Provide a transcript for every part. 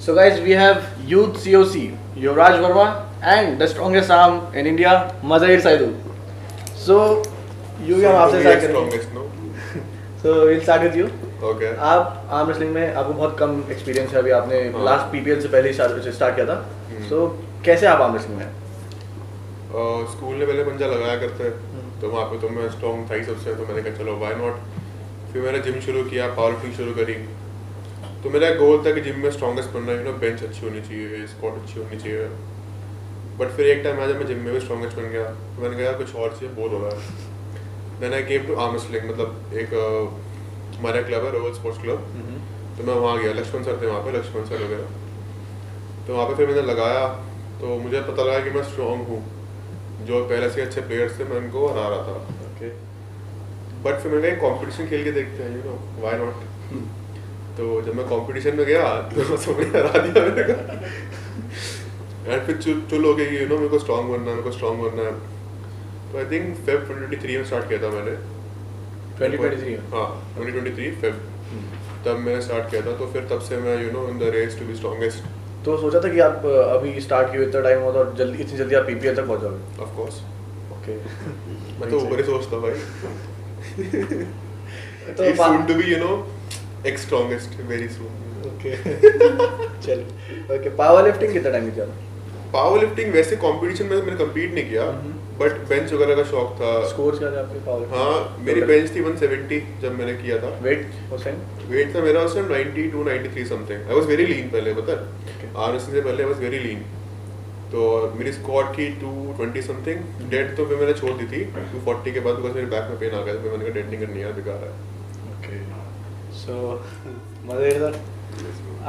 So guys, we have youth COC, Yuvraj Verma, and the strongest arm in India, Mazahir Saidu. So you भी हम आपसे start करेंगे. So we'll start with you. Okay. आप arm wrestling में आपको बहुत कम experience है, अभी आपने लास्ट पीपीएल से पहले ही स्टार्ट किया था. So कैसे आप आर्म रेसलिंग में? स्कूल ने पहले पंजा लगाया करते तो वहाँ पे तो मैं स्ट्रॉन्ग था ही सबसे, तो मैंने कहा चलो व्हाई नॉट. फिर मैंने जिम शुरू किया, पावर लिफ्टिंग शुरू करी. तो मेरा गोल था कि जिम में स्ट्रॉन्गेस्ट बनना, यू नो, बेंच अच्छी होनी चाहिए, स्क्वाट अच्छी होनी चाहिए. बट फिर एक टाइम आया जब मैं जिम में भी स्ट्रॉन्गेस्ट बन गया, तो मैंने कहा कुछ और चाहिए, बोर हो रहा है. Then I came to arm wrestling. मतलब एक हमारा क्लब है, रोयल स्पोर्ट्स क्लब. तो मैं वहाँ गया, लक्ष्मण सर थे वहाँ पे, लक्ष्मण सर वगैरह. तो वहाँ पे फिर मैंने लगाया, तो मुझे पता लगा कि मैं स्ट्रॉन्ग हूँ. जो पहले से अच्छे प्लेयर्स थे मैं उनको हरा रहा था. Okay. बट फिर मैंने कंपटीशन खेल के देखते हैं, यू नो, व्हाई नॉट. तो जब मैं कंपटीशन में गया तो सबने हरा दिया मेरे को. एंड फिर चुल हो गई, यू नो, मेरे को स्ट्रॉन्ग बनना है, मेरे को स्ट्रॉन्ग बनना है. तो आई थिंक फेब 2023 में स्टार्ट किया था मैंने. 2023. हाँ, 2023 फेब तब मैंने स्टार्ट किया था. तो फिर तब से मैं, you know, in the race to be strongest. तो सोचा था कि आप अभी स्टार्ट किए इतना टाइम हुआ और जल्दी इतनी जल्दी आप पीपीएल तक पहुंच जाओगे? Of course. ओके. मैं तो ऊपर ही सोचता भाई. तो It's soon to be, you know, ex strongest very soon. Okay. चलिए. ओके, पावर लिफ्टिंग कितना टाइम किया था? पावर लिफ्टिंग वैसे कंपटीशन में मैंने कम्पीट नहीं किया, बट बेंच वगैरह का शौक था. स्कोर्स क्या थे आपके पावर? हाँ, मेरी बेंच थी 170 जब मैंने किया था. वेट उस टाइम? वेट था मेरा उस time 92 93 something. I was very lean पहले, पता है. आरएससी से पहले आई वाज वेरी लीन. तो मेरी स्क्वाट थी 220 समथिंग. डेड तो फिर मैंने छोड़ दी थी 240 के बाद, बिकॉज मेरे बैक में पेन आ गया था. फिर मैंने कहा डेड नहीं करनी है, बेकार है. ओके. सो मज़ेदार सर,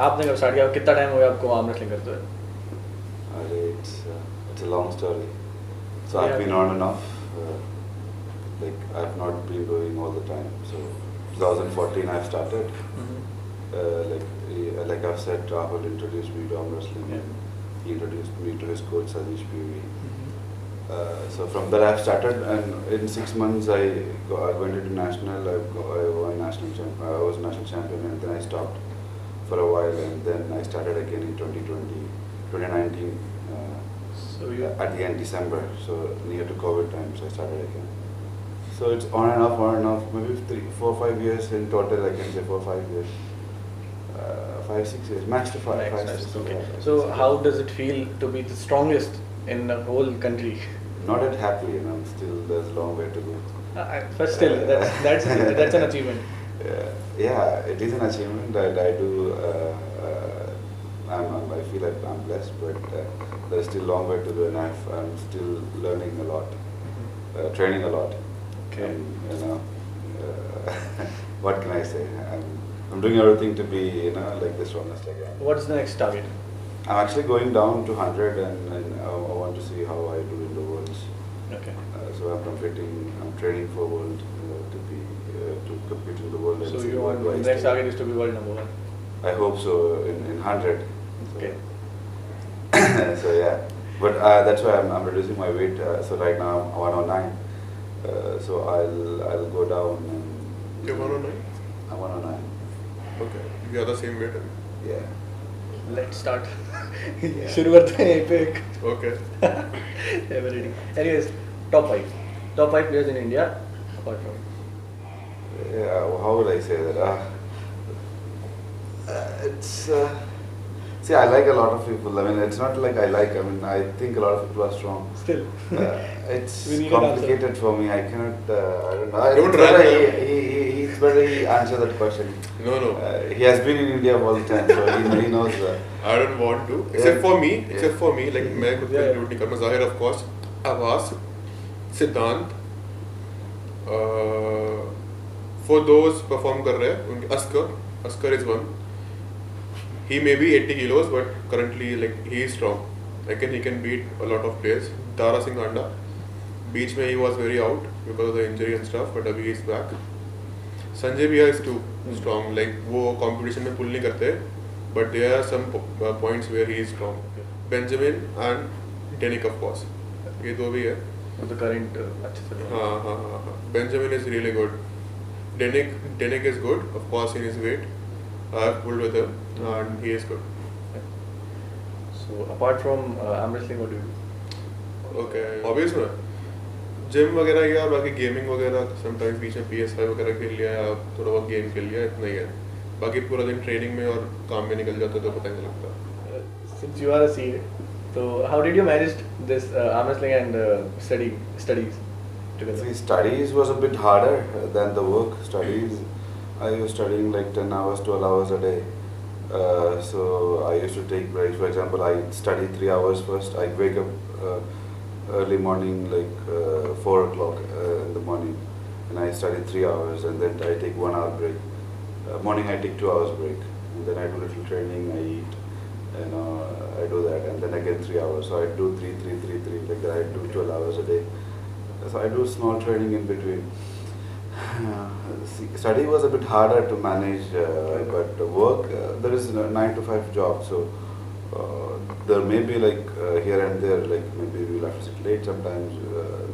आपने कब स्टार्ट किया, कितना टाइम हो गया आपको आर्म रेसलिंग करते हुए? It's a long story. So I've been on and off. Like I've not been doing all the time. So 2014 I started. Like I've said, Rahul introduced me to arm wrestling, and he introduced me to his coach Sadish PV. So from there I've started, and in 6 months I went into national. I won national I was national champion, and then I stopped for a while, and then I started again in 2019. So you At the end December, so near to COVID time, so I started again. So it's on and off, maybe 3, 4, 5 years in total. I can say 4, 5 years, 5, 6 years, max to 5. Nice. Okay. So how does it feel to be the strongest in the whole country? Not that happy, you know. Still, there's a long way to go. But still, that's an achievement. Yeah, it is an achievement. I do. I feel like I'm blessed, but there's still a long way to go, and I'm still learning a lot, training a lot. Okay. And, you know, what can I say? I'm doing everything to be, you know, like the strongest I can. What's the next target? I'm actually going down to 100, and I want to see how I do in the worlds. Okay. So I'm training for world to compete in the world. So and see you what want do I the next stay. target is to be world number 1. I hope so in 100. So, Okay. so yeah, but that's why I'm reducing my weight. So right now I'm 109. So I'll go down. And You're 109? I'm 109. Okay. We are the same weight. Yeah. Let's start. शुरू करते हैं यहीं पे एक. Okay. Ever ready. Anyways, top 5 players in India apart from. Yeah. How would I say that? It's. See, I like a lot of people. I mean, it's not like I like. I mean, I think a lot of people are strong. Still. It's We need an complicated for me. I cannot. I don't know. Don't It's run. better it's better he answer that question. No. He has been in India all the time, so he knows. I don't want to. Except for me. Like मैं खुद को include नहीं करना. Zahir, of course. Abbas, Siddhant. For those perform कर रहे हैं, उनके Askar is one. He may be 80 kilos, but currently like he is strong. Like he can beat a lot of players. Tara Singh Anda, beach में he was very out because of the injury and stuff, but अभी he is back. Sanjay Bhaiya is too strong. Like वो competition में pull नहीं करते, but there are some points where he is strong. Benjamin and Danik of course. ये दो भी है. The current अच्छे से. हाँ. Benjamin is really good. Danik is good, of course in his weight. I have pulled with him and he is good. So apart from arm wrestling, what do you do? Okay hobbies में gym वगैरह या बाकी gaming वगैरह sometime बीच में PS5 वगैरह खेल लिया या थोड़ा बहुत गेम खेल लिया, इतना ही है. बाकी पूरा दिन ट्रेनिंग में और काम में निकल जाता है तो पता ही नहीं लगता. Since you are a CA, so how did you manage this arm wrestling and studies together? See, studies was a bit harder than the work. Studies, I was studying like 10 hours, 12 hours a day. So I used to take breaks. For example, I study 3 hours first. I wake up early morning, like 4 o'clock in the morning, and I study 3 hours, and then I take 1 hour break. Morning I take 2 hours break, and then I do little training. I eat, and I do that, and then again 3 hours. So I do 3, 3, 3, 3 like that. I do 12 hours a day. So I do small training in between. Study was a bit harder to manage, but work, there is a 9 to 5 job, so there may be like here and there, like maybe we'll have to sit late sometimes,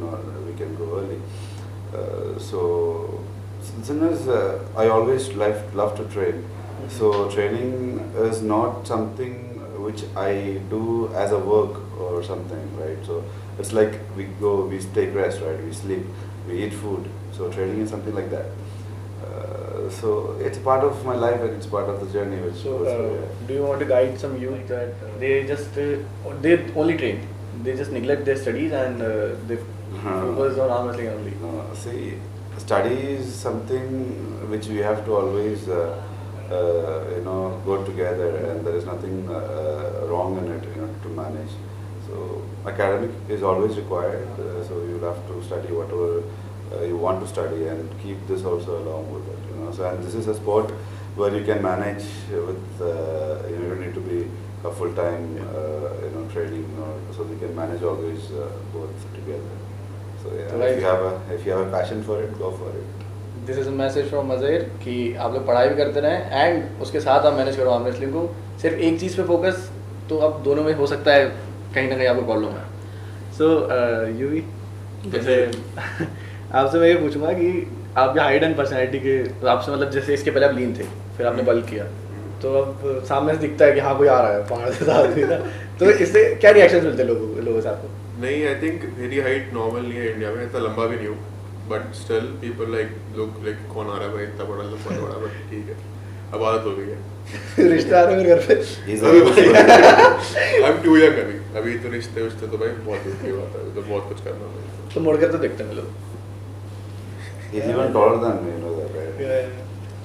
no, we can go early. So the thing is, I always love to train. So training is not something which I do as a work or something, right? So it's like we go, we take rest, right? We sleep, we eat food. So training is something like that. So it's part of my life and it's part of the journey. Which So goes through, yeah. do you want to guide some youth that they just they only train, they just neglect their studies and they focus on arm wrestling only? See, study is something which we have to always, go together, and there is nothing wrong in it, to manage. So academic is always required. So you have to study whatever you want to study and keep this also along with it. So and this is a sport where you can manage with, you don't need to be a full-time, training, so you can manage always both together. So yeah, Right. if you have a passion for it, go for it. This is a message from मज़ेर कि आप लोग पढ़ाई भी करते रहें and उसके साथ आप मैनेज करो आर्म रेसलिंग को. सिर्फ एक चीज़ पे फोकस, तो अब दोनों में हो सकता है कहीं ना कहीं आपको प्रॉब्लम है. सो यू भी जैसे आपसे मैं ये पूछूंगा कि आपके हाइट एंड पर्सनैलिटी के आपसे, मतलब जैसे इसके पहले आप लीन थे, फिर आपने बल्क किया, तो अब सामने से दिखता है कि हाँ कोई आ रहा है पाँच से साथ भी था, तो इससे क्या रिएक्शन मिलते हैं लोगों से आपको? नहीं, आई थिंक मेरी हाइट नॉर्मल नहीं है इंडिया में, इतना लंबा भी नहीं हूँ, but still people look like कौन आ रहा है भाई इतना बड़ा, लंबा बड़ा, बट ठीक है, अब आदत हो गई है. रिश्ते आ रहे हैं घर पे? आई एम टू यंग अभी तो रिश्ते तो भाई बहुत दूर की बात है, तो बहुत कुछ करना है. तो मुड़कर तो देखते हैं लोग. He's even taller than me, you know that, right? Yeah.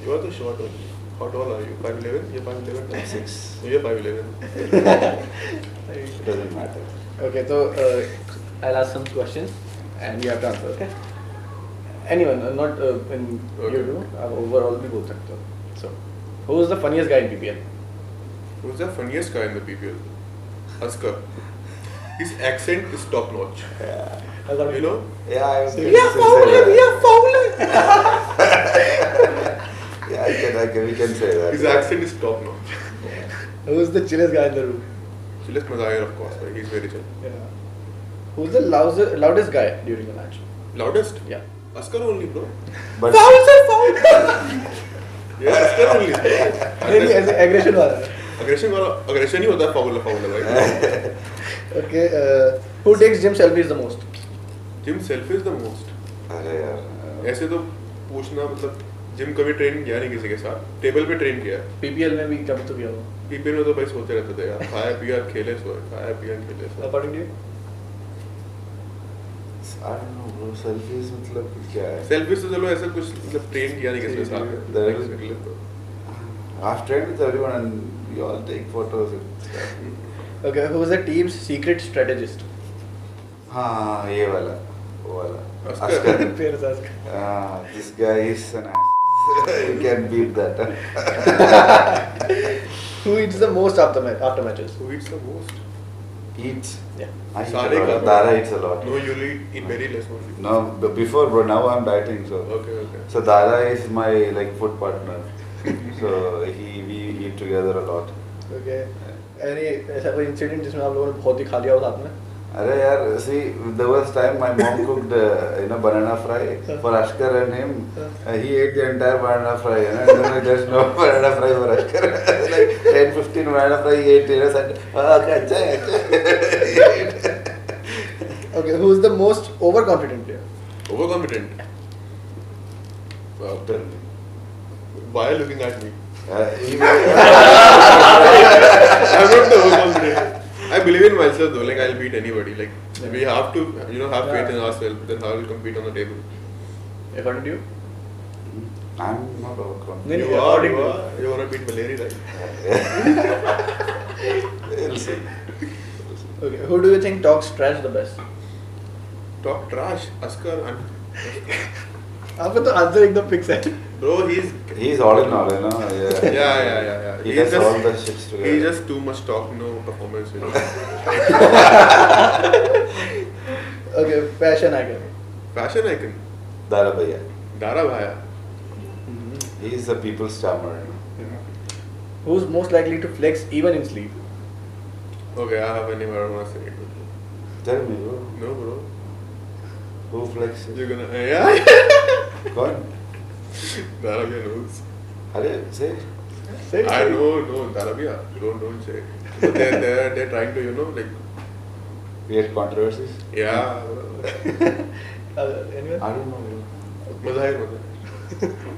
You are too short only. How tall are you? 5'11"? You're 5'11"? 6. You're 5'11". It doesn't matter. Okay, so I'll ask some questions and you have to answer. Okay? Anyone, not in Okay. you do. आप overall भी बोल सकते हो. So, who is the funniest guy in PPL? Who's the funniest guy in the PPL? Askar. His accent is top notch. Yeah. You know? Yeah, I We are fouling. We are fouling. Yeah, we can say that. His accent is top notch. Who is the chillest guy in the room? Chiles Mazahir, of course. Right? He's very chill. Yeah. Who's the loudest guy during the match? Loudest? Yeah. Askar only, bro. But Foul sir, foul. Yeah, Askar only. नहीं ऐसे aggression वाला. Aggression ही होता है, foul है भाई. Okay. Who takes gym selfies the most? Gym selfies the most. अरे यार, ऐसे तो पूछना, मतलब जिम कभी ट्रेन किया नहीं किसी के साथ, टेबल पे ट्रेन किया. PPL में भी कभी तो किया हो. पीपीएल में तो भाई सोते रहते थे यार, खाया पिया खेले सोए, खाया पिया खेले सोए. According to you? I don't know bro, selfies मतलब क्या है? सेल्फीज तो चलो ऐसा कुछ मतलब ट्रेन किया नहीं किसी के साथ. There Like, is- निकले तो. I've trained with everyone and we all take photos and stuff. Okay. Who is the team's secret strategist? हाँ, ये वाला, वो वाला. Askar. Askar. फिर से ask. This guy is an ass. You can beat that. Who eats the most after matches? Who eats the most? Eats. Yeah. I eat Sare a lot. ka- Dara eats a lot. No, you eat very less only. No, but before bro, now I'm dieting so. Okay, okay. So Dara is my like food partner. So we eat together a lot. Okay. Any ऐसा कोई incident जिसमें आप लोगों ने बहुत ही खा लिया हो साथ में? Arey yaar, see, there was time my mom cooked, banana fry for Ashkar and him. He ate the entire banana fry, and then there's no banana fry for Ashkar. Like 10-15 banana fry he ate. Said, acha. Okay, who's the most overconfident player? Overconfident. Why are you looking at me? I'm not the overconfident. I believe in myself though. Like I'll beat anybody. Like we have to, have faith in ourselves. Then how we'll compete on the table. According to you? I'm not overconfident. You are. You want to beat Valeri, right? We'll see. Okay, who do you think talks trash the best? Talk trash. Askar and आपका तो answer एकदम fix है. bro, He's all in all, yeah. He does all the shits together. He's just too much talk, no performance. Okay, fashion icon. Fashion icon. Dara Bhaiya. Dara Bhaiya. He is a people's charmer. Who's most likely to flex even in sleep? Okay, I have any more want to say it. Tell me, bro. No, bro. Who flexes? You're gonna yeah. Gone. Dara Bhaiya knows. Arey, say. Say it. I know, Dara Bhaiya. Don't say. But they're trying to, like. Create controversies? Yeah. Anyone? I don't know, bro. Mazahir.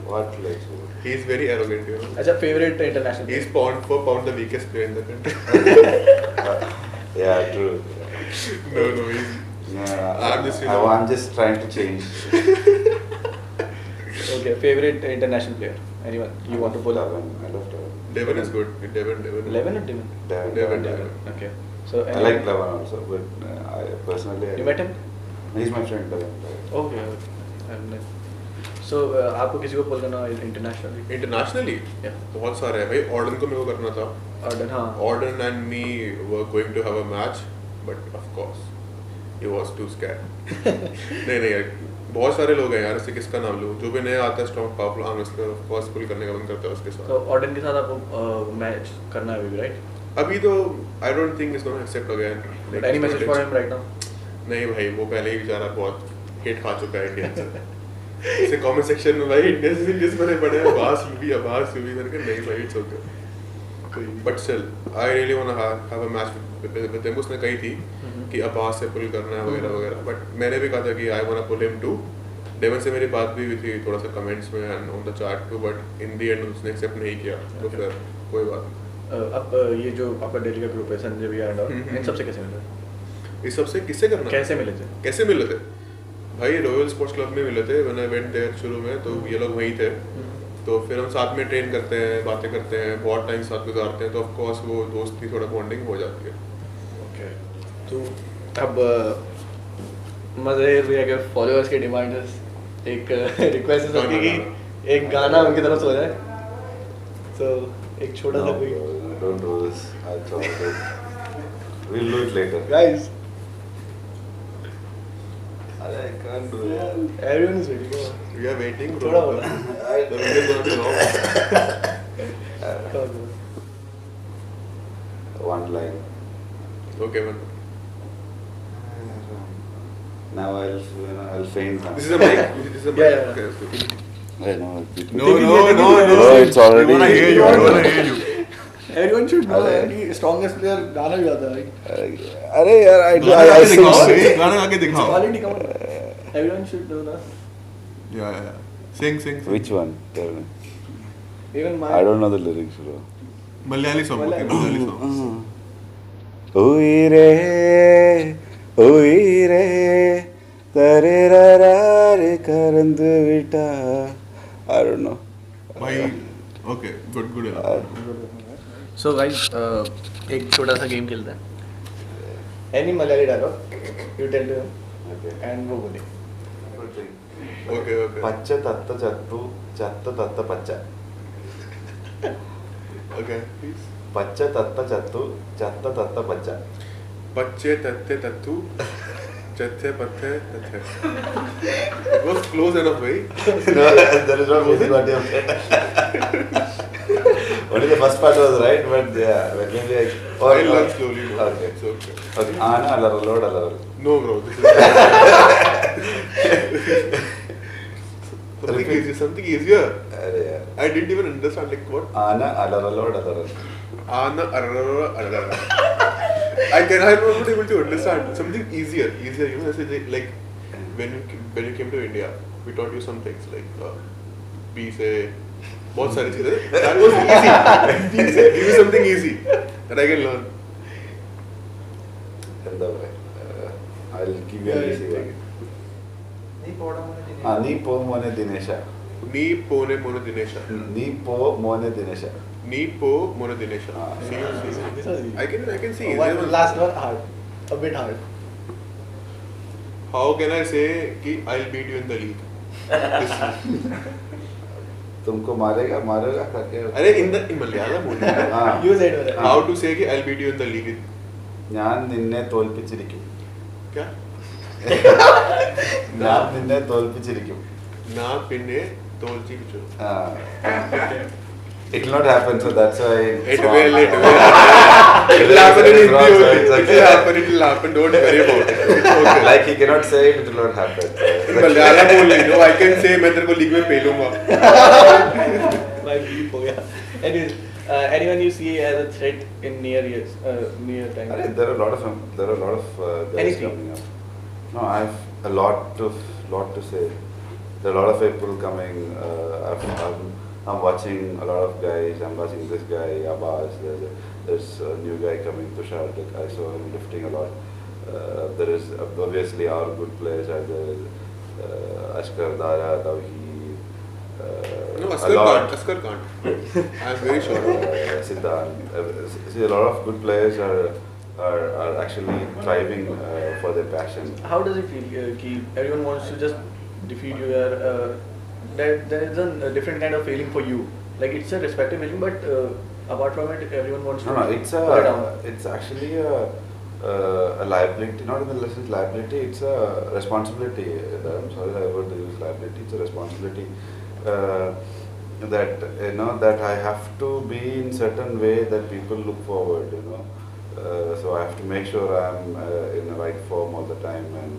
What flex, bro? He's very arrogant, अच्छा, favorite international He's player? pound the weakest player in the country. Yeah, true. No, he's. I'm just trying to change. Okay, favorite international player? Anyone you want to pull up? Devon. I love Devon. Devon is good. Devon. Eleven or Devon? Devon. Okay. So I like Devon also, but I personally. You met him? He's my friend, Devon. Okay. So आपको किसी को पुल करना internationally? Internationally? Yeah. बहुत सारे हैं भाई. Orden को मेरे को करना था. Arden, हाँ. Orden and me were going to have a match, but of course he was too scared. नहीं यार, बहुत सारे लोग हैं यार. इससे किसका नाम लूँ? जो भी नया आता है strong powerful arm wrestler, of course पुल करने का मन करता है उसके साथ. तो Arden के साथ आपको मैच करना है अभी, right? अभी तो I don't think he's gonna accept again. But any message for him right now? नहीं भाई, वो पहले ही बेचारा बहुत हिट खा चुका है इंडिया से. इसे कमेंट सेक्शन में भाई इंडिया से किस बने पड़े हैं, आभास लूबी मैंने कहा नहीं भाई, it's okay. But still I really want to have a match with him. उसने कही थी कि आभास से पुल करना है वगैरह, बट मैंने भी कहा था कि I want to pull him too. Devon से मेरी बात भी हुई थी थोड़ा सा कमेंट्स में and on the chat too, but in the end उसने एक्सेप्ट नहीं किया. तो फिर कोई बात नहीं. अब ये जो आपका दिल्ली का ग्रुप है, संजय भैया एंड इन सबसे कैसे मिले? इस सबसे किससे करना? कैसे मिले थे? कैसे मिले थे भाई? रॉयल स्पोर्ट्स क्लब में मिले थे. व्हेन आई वेंट देयर शुरू में, तो ये लोग वहीं थे. तो फिर हम साथ में ट्रेन करते हैं, बातें करते हैं, बहुत टाइम साथ गुजारते हैं. तो ऑफ कोर्स वो दोस्ती थोड़ा बॉन्डिंग हो जाती है. ओके. तो अब मज़ेर भैया के फॉलोअर्स की डिमांड है, एक रिक्वेस्ट है सबकी कि एक गाना उनकी तरफ से हो जाए. तो एक छोटा सा कोई. Don't do this. I'll try it. We'll do it later. Guys, I can't do it. everyone is waiting. We are waiting. थोड़ा बोला. The video is gonna be long. One line. Okay, man. Now I'll faint now. This is a mic. This is a mic. Yeah. Okay, that's good. No. No, it's already. We wanna hear you. Everyone should know अरे. कि strongest player गाना भी गाता है. अरे यार, I sing shit. गाना गा के दिखाओ. Quality come on. Everyone should know that. Yeah. Sing. Which one? Tell me. Even my. I don't know the lyrics, bro. Malayali song. Okay, Malayali song. Uire, tarerarare karandu vita. I don't know. Bhai. Okay, good. So guys, एक छोटा सा game खेलते हैं. Any Malayali dialogue, you tell to him, Okay. and वो बोले. Okay. Pacha tatta chattu, chatta tatta pacha. Okay, please. Pacha tatta chattu, chatta tatta pacha. Bacche tatte tattu, chatte patte tatte. It was close enough, bhai. No, that is not what you have said. Only the first part was right, but yeah, but maybe I learn slowly, bro. Okay. It's okay. Okay. Ana alaral, Lord alaral. No, bro. This is something Repeat. easy. Something easier. अरे यार. I didn't even understand like what. Ana alaral, Lord alaral. Ana, arara, arara. I'm not able to understand. Something easier. You know, like when you came to India, we taught you some things like be say, बहुत सारी चीजें. That was easy. Give me something easy that I can learn. And I'll give you an easy one. Ni po mone Dinesha. Ni pone mono Dinesha. Ni po mone Dinesha. Ni po mono Dinesha. See. I can see. One last one hard, a bit hard. How can I say कि I'll beat you in the league? तुमको मारेगा क्या? अरे in Malayalam बोल. You said it. How to say कि I'll beat you in the league? ഞാൻ നിന്നെ തോൽപ്പിച്ചിരിക്കും. क्या? ഞാൻ നിന്നെ തോൽപ്പിച്ചിരിക്കും. ना पिन्ने तोलची बिचो. It will not happen, so that's why. It will. It will happen in Hindi only. It will happen. Don't worry about it. It's okay. Like he cannot say it will not happen. In Malayalam only. No, I can say मैं तेरे को league में पेलूंगा. My beep हो गया. Anyways, anyone you see as a threat in near time? There are a lot of guys Anything. coming up. No, I have a lot to say. There are a lot of people coming. I'm watching a lot of guys. I'm watching this guy, Abbas. There's a new guy coming, Tushar. Like I saw him lifting a lot. There is obviously our good players. There is Ashkar, Dara, Tawheed. No, Askar can't. I'm very sure. Siddhan. See, a lot of good players are actually thriving for their passion. How does it feel? Ki everyone wants to just defeat you. There is a different kind of feeling for you. Like it's a respective feeling, but apart from it, everyone wants to. No, pull it down. it's actually a liability. Not in the sense liability. It's a responsibility. I'm sorry, I would use liability. It's a responsibility that I have to be in certain way that people look forward. So I have to make sure I'm in the right form all the time, and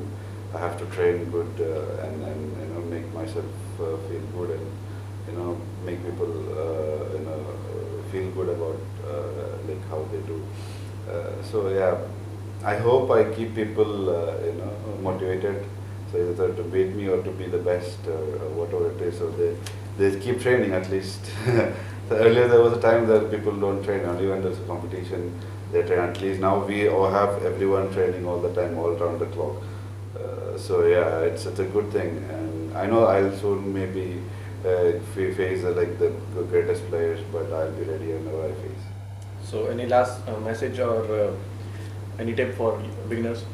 I have to train good and make myself feel good and make people feel good about like how they do. So yeah, I hope I keep people motivated. So either to beat me or to be the best or whatever it is. So they keep training at least. So earlier there was a time that people don't train. Only when there's a competition they train. At least now we all have everyone training all the time, all around the clock. So yeah, it's a good thing, and I know I'll soon maybe face like the greatest players, but I'll be ready whenever I face. So any last message or any tip for beginners?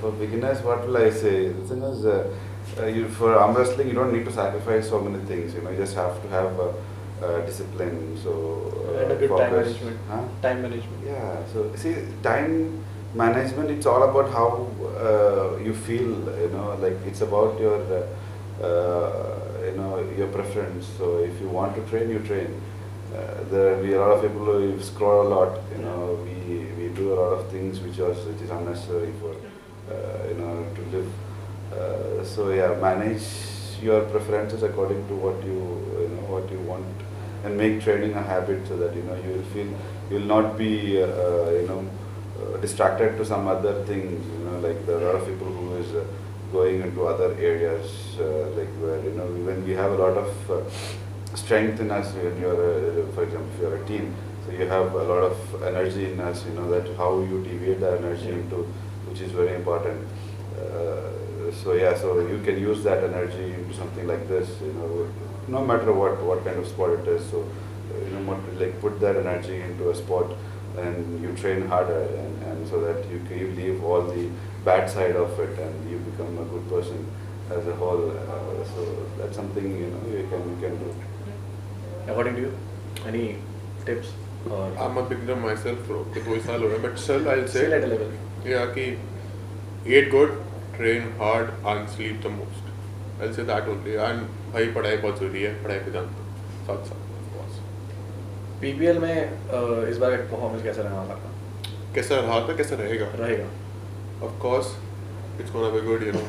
For beginners, what will I say? The thing is, for arm wrestling, you don't need to sacrifice so many things. You just have to have discipline. So And a good time focus. management. Huh? Time management. Yeah. So see, time management. It's all about how you feel. Like it's about your your preference. So if you want to train, you train. There will be a lot of people who scroll a lot. We do a lot of things which is unnecessary for to live. So yeah, manage your preferences according to what you want, and make training a habit so that you will feel you will not be distracted to some other things. Like there are a lot of people who is going into other areas like where when we have a lot of strength in us when you're for example if you're a team, so you have a lot of energy in us, that how you deviate that energy into, which is very important. So you can use that energy into something like this, no matter what kind of sport it is. So like put that energy into a sport and you train harder, and so that you leave all the bad side of it and you become a good person as a whole. So that's something you can do. According to you, any tips or I'm a beginner myself, bro. But still I'll say still at a level? Yeah, ki eat good, train hard, and sleep the most. I'll say that only. And भाई पढ़ाई बहुत जरूरी है, पढ़ाई पे ध्यान दो, साथ साथ बस. पीपीएल में इस बार परफॉर्मेंस कैसा रहने वाला आपका? कैसा रहा था, कैसा रहेगा? रहेगा of course it's gonna be good, you know.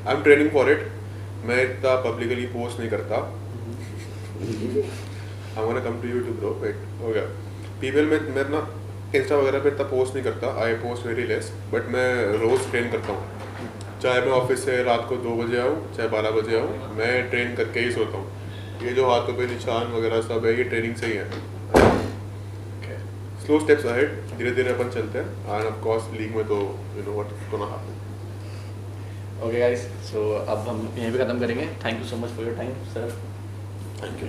I am training for it. मैं इतना पब्लिकली पोस्ट नहीं करता। I want to come to you too bro, wait हो गया। पीपीएल में मैं ना इंस्टा वगैरह पे इतना पोस्ट नहीं करता, I post very less, but मैं रोज़ ट्रेन करता हूँ। चाहे मैं ऑफिस से रात को 2 बजे आऊँ, चाहे 12 बजे आऊँ, मैं ट्रेन करके ही सोता हूँ। ये जो हाथों पे निशान वगैरह सब है, ये ट्रेनिंग से ही है। स्लो स्टेप्स अहेड, धीरे धीरे अपन चलते हैं। एंड ऑफ कोर्स लीग में तो you know what gonna happen. Okay guys, so अब हम यहीं पे ख़त्म करेंगे। Thank you so much for your time sir. Thank you.